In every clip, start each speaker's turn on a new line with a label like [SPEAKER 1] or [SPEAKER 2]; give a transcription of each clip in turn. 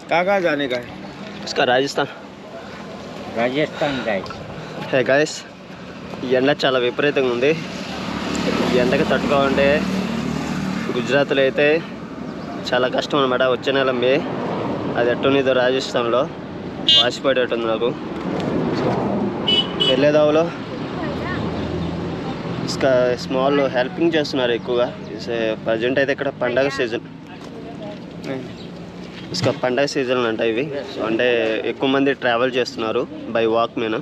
[SPEAKER 1] कहाँ जाने का है?
[SPEAKER 2] इसका राजस्थान
[SPEAKER 1] गाइस।
[SPEAKER 2] హే గాయస్, ఈ ఎండ చాలా విపరీతంగా ఉంది. ఈ ఎండకి తట్టుకోవాలంటే గుజరాత్లో అయితే చాలా కష్టం అనమాట. వచ్చే నెల మే అది ఎట్టునిదో రాజస్థాన్లో వాసిపడేటుంది నాకు. వెళ్ళేదావులో స్మాల్ హెల్పింగ్ చేస్తున్నారు ఎక్కువగా. ప్రజెంట్ అయితే ఇక్కడ పండగ సీజన్, పండగ సీజన్ అంట ఇవి. సో అంటే ఎక్కువ మంది ట్రావెల్ చేస్తున్నారు బై వాక్ మీద.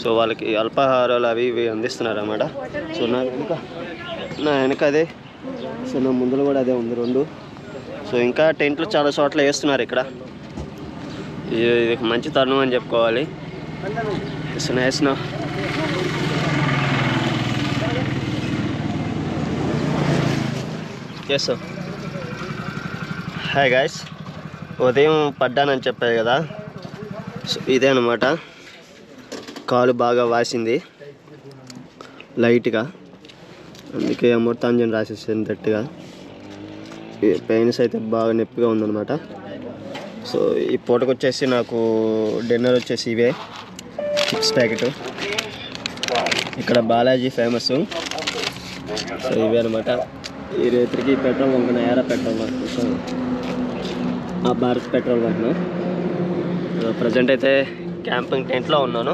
[SPEAKER 2] సో వాళ్ళకి అల్పాహారాలు అవి ఇవి అందిస్తున్నారు అన్నమాట. సో నా వెనక అదే, సో నా ముందులో కూడా అదే ఉంది 2. సో ఇంకా టెంట్లు చాలా చోట్ల వేస్తున్నారు ఇక్కడ. ఇది మంచి తరుణం అని చెప్పుకోవాలి. వేసిన చేస్తాం. హాయ్ గాయస్, ఉదయం పడ్డానని చెప్పారు కదా, సో ఇదే అనమాట. కాలు బాగా వాసింది లైట్గా, అందుకే అమృతాంజన్ రాసేసాను గట్టిగా. పెయిన్స్ అయితే బాగా నొప్పిగా ఉందన్నమాట. సో ఈ పూటకు వచ్చేసి నాకు డిన్నర్ వచ్చేసి ఇవే చిప్స్ ప్యాకెట్. ఇక్కడ బాలాజీ ఫేమస్. సో ఇవే అనమాట. ఈ రేత్రికి పెట్రోల్ బంక్ ఏరా petrol bunk, Bharat petrol bunk. Present అయితే క్యాంపింగ్ టెంట్లో ఉన్నాను.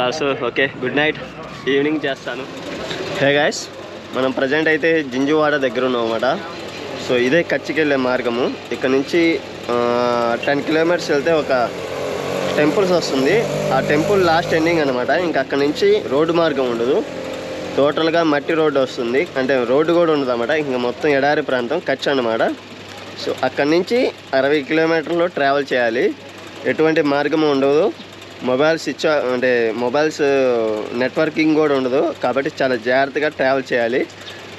[SPEAKER 2] Also okay, good night, evening చేస్తాను. హే గాయస్, మనం ప్రజెంట్ అయితే జింజువాడ దగ్గర ఉన్నాం అన్నమాట. సో ఇదే కచ్చికి వెళ్ళే మార్గము. ఇక్కడ నుంచి 10 కిలోమీటర్స్ వెళ్తే ఒక టెంపుల్స్ వస్తుంది. ఆ టెంపుల్ లాస్ట్ ఎండింగ్ అనమాట. ఇంకా అక్కడ నుంచి రోడ్డు మార్గం ఉండదు, టోటల్గా మట్టి రోడ్డు వస్తుంది. అంటే రోడ్డు కూడా ఉండదు అన్నమాట. ఇంకా మొత్తం ఎడారి ప్రాంతం కచ్ అన్నమాట. సో అక్కడి నుంచి 60 కిలోమీటర్లు ట్రావెల్ చేయాలి. ఎటువంటి మార్గం ఉండదు. మొబైల్స్ నెట్వర్కింగ్ కూడా ఉండదు. కాబట్టి చాలా జాగ్రత్తగా ట్రావెల్ చేయాలి.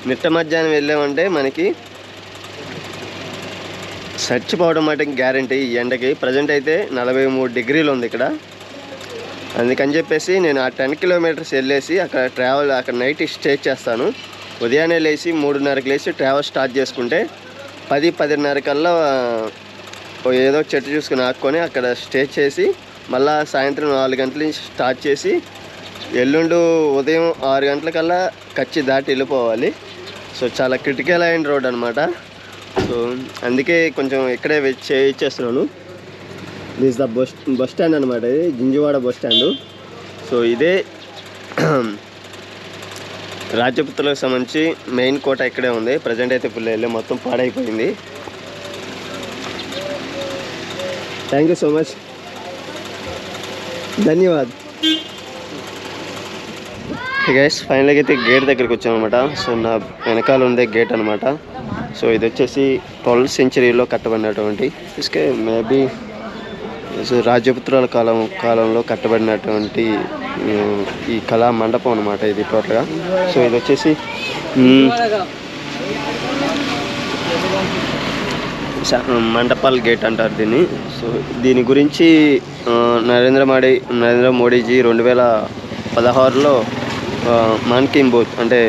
[SPEAKER 2] మిట్ట మధ్యాహ్నం వెళ్ళామంటే మనకి చచ్చిపోవడం మటుకు గ్యారంటీ ఈ ఎండకి. ప్రజెంట్ అయితే 43 డిగ్రీలు ఉంది ఇక్కడ. అందుకని చెప్పేసి నేను ఆ 10 కిలోమీటర్స్ వెళ్ళేసి అక్కడ నైట్ స్టే చేస్తాను. ఉదయాన్నే లేచి 3:30కి లేచి ట్రావెల్ స్టార్ట్ చేసుకుంటే 10-10:30 కల్లా ఏదో చెట్టు చూసుకుని ఆక్కొని అక్కడ స్టే చేసి మళ్ళీ సాయంత్రం 4 గంటల నుంచి స్టార్ట్ చేసి ఎల్లుండి ఉదయం 6 గంటలకల్లా కచ్చి దాటి వెళ్ళిపోవాలి. సో చాలా క్రిటికల్ అయిన రోడ్ అనమాట. సో అందుకే కొంచెం ఇక్కడే చేస్తున్నాను. దిస్ ద బస్ స్టాండ్ అనమాట. ఇది జింజువాడ బస్ స్టాండు. సో ఇదే రాజపుత్రులకు సంబంధించి మెయిన్ కోట ఇక్కడే ఉంది. ప్రజెంట్ అయితే ఫుల్ వెళ్ళి మొత్తం పాడైపోయింది. థ్యాంక్ యూ సో మచ్, ధన్యవాద్. గైస్, ఫైనల్గా అయితే గేట్ దగ్గరికి వచ్చాం అనమాట. సో నా వెనకాల ఉండే గేట్ అనమాట. సో ఇది వచ్చేసి 12th సెంచరీలో కట్టబడినటువంటి మేబీ రాజపుత్రుల కాలంలో కట్టబడినటువంటి ఈ కళా మండపం అనమాట ఇది టోటల్గా. సో ఇది వచ్చేసి మండపాల్ గేట్ అంటారు దీన్ని. సో దీని గురించి నరేంద్ర మోడీజీ 2016లో మన్ కీ బాత్ అంటే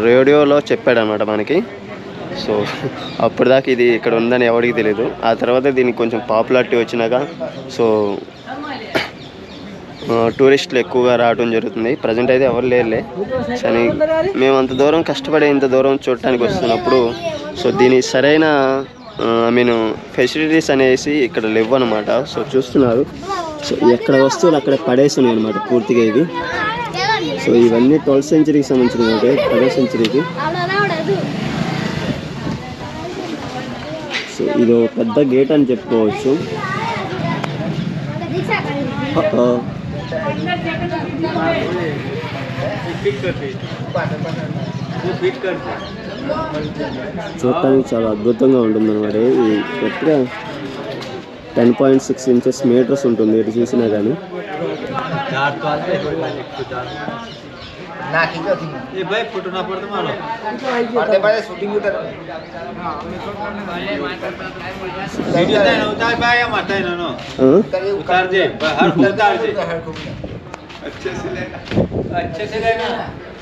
[SPEAKER 2] రేడియోలో చెప్పాడనమాట మనకి. సో అప్పటిదాకా ఇది ఇక్కడ ఉందని ఎవరికి తెలియదు. ఆ తర్వాత దీనికి కొంచెం పాపులారిటీ వచ్చినాక సో టూరిస్టులు ఎక్కువగా రావడం జరుగుతుంది. ప్రజెంట్ అయితే ఎవరు లేరులే, కానీ మేము అంత దూరం కష్టపడి ఇంత దూరం చూడటానికి వస్తున్నప్పుడు సో దీని సరైన ఫెసిలిటీస్ అనేసి ఇక్కడ లేవు అనమాట. సో చూస్తున్నారు, సో ఎక్కడ వస్తువులు అక్కడ పడేస్తున్నాయి అనమాట పూర్తిగా ఇవి. సో ఇవన్నీ 12th సెంచరీకి సంబంధించినవి, 10th సెంచరీకి. సో ఇది పెద్ద గేట్ అని చెప్పుకోవచ్చు. చూడటానికి చాలా అద్భుతంగా ఉంటుంది అన్నమాట. ఇది కరెక్ట్గా 10.6 ఇంచెస్ మీటర్స్ ఉంటుంది ఇది చూసినా కానీ.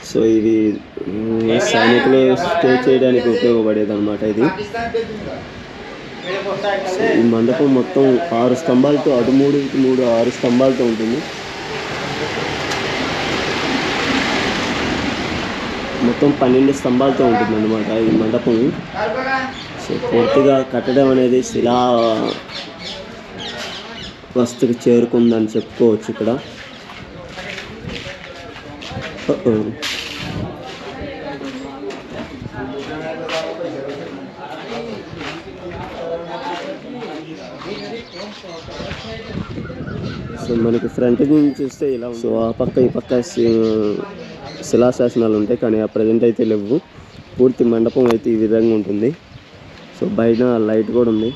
[SPEAKER 2] సో ఇది సైనికులు స్టే చేయడానికి ఉపయోగపడేది అనమాట. ఇది ఈ మండపం మొత్తం 6 స్తంభాలతో, అటు 3 ఇటు 3 6 స్తంభాలతో ఉంటుంది. మొత్తం 12 స్తంభాలతో ఉంటుంది అన్నమాట ఈ మండపం. సో పూర్తిగా కట్టడం అనేది శిలా వస్తుకు చేరుకుందని చెప్పుకోవచ్చు ఇక్కడ. సో మనకి ఫ్రంట్ నుంచి చూస్తే ఇలా, సో ఆ పక్క ఈ పక్క శిలాశాసనాలు ఉంటాయి, కానీ ఆ ప్రజెంట్ అయితే లేవు. పూర్తి మండపం అయితే ఈ విధంగా ఉంటుంది. సో బయట లైట్ కూడా ఉంది.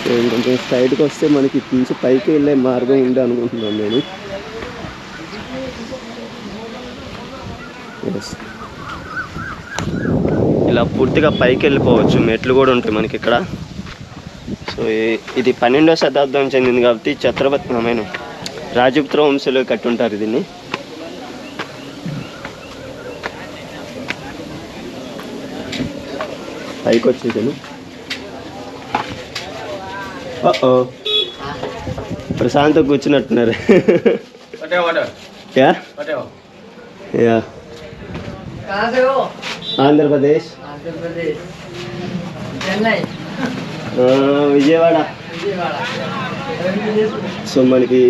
[SPEAKER 2] సో ఇంకొంచెం స్ట్రైట్కి వస్తే మనకి ఇటు నుంచి పైకి వెళ్ళే మార్గం ఉంది అనుకుంటున్నాను నేను. ఇలా పూర్తిగా పైకి వెళ్ళిపోవచ్చు, మెట్లు కూడా ఉంటాయి మనకి ఇక్కడ. సో ఇది 12వ శతాబ్దం చెందింది కాబట్టి ఛత్రపతి రాజపుత్ర వంశంలో కట్టుంటారు దీన్ని. పైకి వచ్చేసాను. ప్రశాంతంగా కూర్చున్నట్టున్నారు. ఆంధ్రప్రదేశ్, విజయవాడ. సో మనకి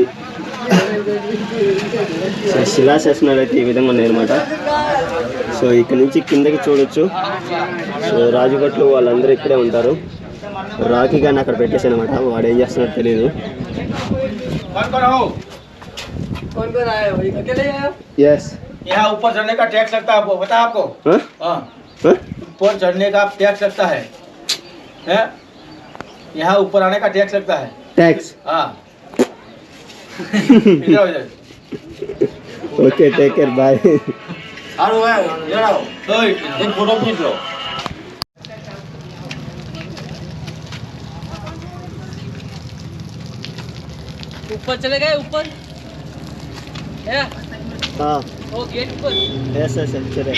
[SPEAKER 2] శిలాశాసనాలు అయితే ఈ విధంగా ఉన్నాయన్నమాట. సో ఇక్కడ నుంచి కిందకి చూడొచ్చు. సో రాజభట్లు వాళ్ళందరూ ఇక్కడే ఉంటారు. రాఖీ గారిని అక్కడ పెట్టేసాను అనమాట. వాడు ఏం చేస్తున్నాడో తెలియదు. यस
[SPEAKER 1] यहाँ ऊपर चढ़ने का टैक्स लगता है, आपको पता है? आपको ऊपर चढ़ने का टैक्स लगता है, यहाँ ऊपर आने का टैक्स लगता है,
[SPEAKER 2] टैक्स.
[SPEAKER 1] हाँ.
[SPEAKER 2] Okay, take care, bye.
[SPEAKER 1] एक फोटो खींच लो. ऊपर चले गए, ऊपर
[SPEAKER 2] हाँ,
[SPEAKER 1] वो गेट पर
[SPEAKER 2] ऐसे चले
[SPEAKER 1] गए.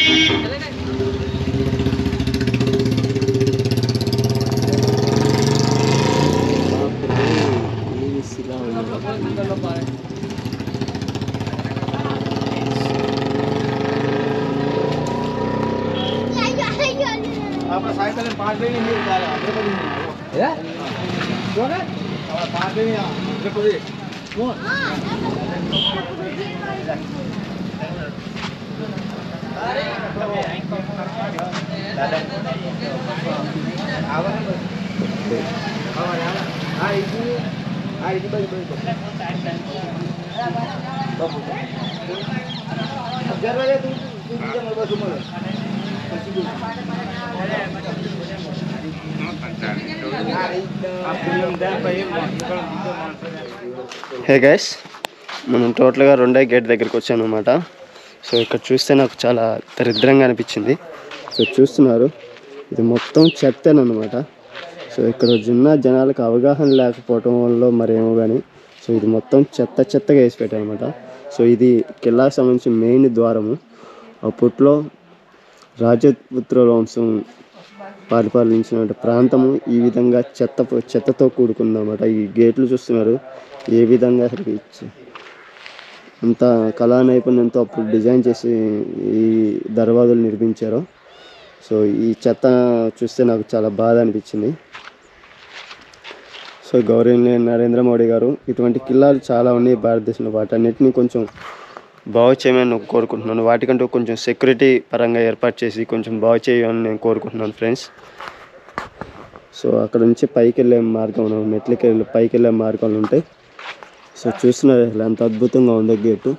[SPEAKER 1] आपका साइकिल में 5 बजे नहीं उतारा, आगे बजे नहीं है कौन है? 5 बजे आगे बजे कौन?
[SPEAKER 2] హే గైస్, మనం టోటల్గా 2వ గేట్ దగ్గరికి వచ్చాను అనమాట. సో ఇక్కడ చూస్తే నాకు చాలా దరిద్రంగా అనిపించింది. సో చూస్తున్నారు, ఇది మొత్తం చెత్తనమాట. సో ఇక్కడ జనాలకు అవగాహన లేకపోవటం వల్ల మరేమో కానీ, సో ఇది మొత్తం చెత్తగా వేసి పెట్టారనమాట. సో ఇది కిల్లాకు సంబంధించి మెయిన్ ద్వారము. అప్పట్లో రాజపుత్ర వంశం పరిపాలించిన ప్రాంతము ఈ విధంగా చెత్తతో కూడుకుందన్నమాట. ఈ గేట్లు చూస్తున్నారు ఏ విధంగా అంత కళా నైపుణ్యంతో అప్పుడు డిజైన్ చేసి ఈ దర్వాజాలు నిర్మించారు. సో ఈ చెత్త చూస్తే నాకు చాలా బాధ అనిపించింది. సో గౌరవనీయ నరేంద్ర మోడీ గారు, ఇటువంటి కిల్లాలు చాలా ఉన్నాయి భారతదేశంలో, వాటన్నిటిని కొంచెం బాగు చేయమని కోరుకుంటున్నాను. వాటికంటూ కొంచెం సెక్యూరిటీ పరంగా ఏర్పాటు చేసి కొంచెం బాగు చేయమని నేను కోరుకుంటున్నాను ఫ్రెండ్స్. సో అక్కడ నుంచి పైకి వెళ్ళే మార్గం, మెట్లకి పైకి వెళ్ళే మార్గాలు ఉంటాయి. సో చూస్తున్నారు ఎంత అద్భుతంగా ఉందో గేటు.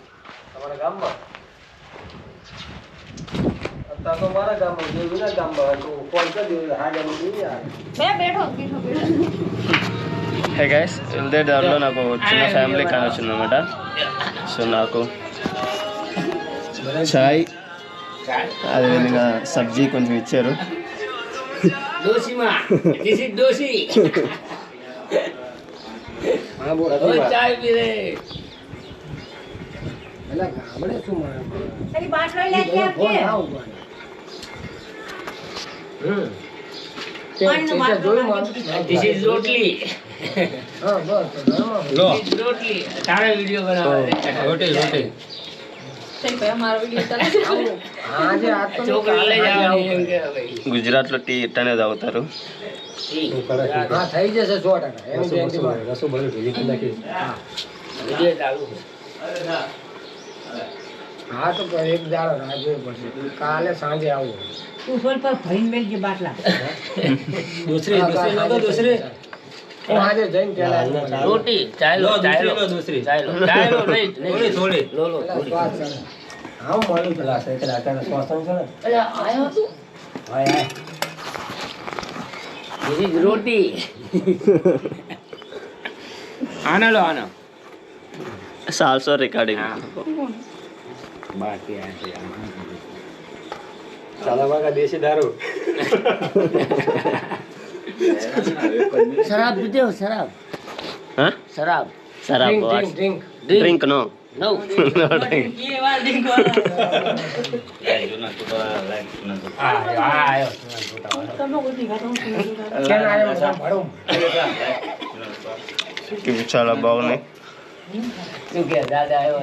[SPEAKER 2] హే గైస్, వెళ్తే దారిలో నాకు చిన్న ఫ్యామిలీ కాని వచ్చింది అనమాట. సో నాకు చాయ్, అదేవిధంగా సబ్జీ కొంచెం ఇచ్చారు.
[SPEAKER 3] ચાય પી રે This is રોટલી રોટલી તારે વિડિયો બનાવવાનો રોટી છોકરી લઈ જવાની એમ કે ભાઈ
[SPEAKER 2] ગુજરાતలో టీ ఇట్టనే తాగుతారు.
[SPEAKER 4] થઈ જશે 100%.
[SPEAKER 3] વિડિયો ચાલુ
[SPEAKER 4] હા તો એક દાડો રાહ જોવી પડશે. કાલે સાંજે આવું.
[SPEAKER 5] ઉપર પર ભરીને મેલજે બાટલા.
[SPEAKER 4] દૂસરી હું આજે જઈને પેલા
[SPEAKER 3] રોટી ચાલો
[SPEAKER 4] દૂસરી
[SPEAKER 3] ચાલો નહીં થોડી લો
[SPEAKER 4] હા મળ્યું પેલા સાયકલ આટાના શ્વાસન છે ને
[SPEAKER 3] અરે આયો તું
[SPEAKER 4] હાય
[SPEAKER 3] This is રોટી આનો લો આનો
[SPEAKER 2] It's also recording.
[SPEAKER 3] બાકી આ છે
[SPEAKER 4] સાલાવાગા દેશી દારૂ
[SPEAKER 3] શરાબ પીધો શરાબ
[SPEAKER 2] Huh?
[SPEAKER 3] શરાબ
[SPEAKER 2] Sarap.
[SPEAKER 4] Drink
[SPEAKER 2] Drink no.
[SPEAKER 3] No.
[SPEAKER 2] No drink.
[SPEAKER 3] આયો
[SPEAKER 4] કેન આયો ભડું
[SPEAKER 2] ఇవి చాలా బాగున్నాయి.
[SPEAKER 3] શું કે દાદા આવ્યો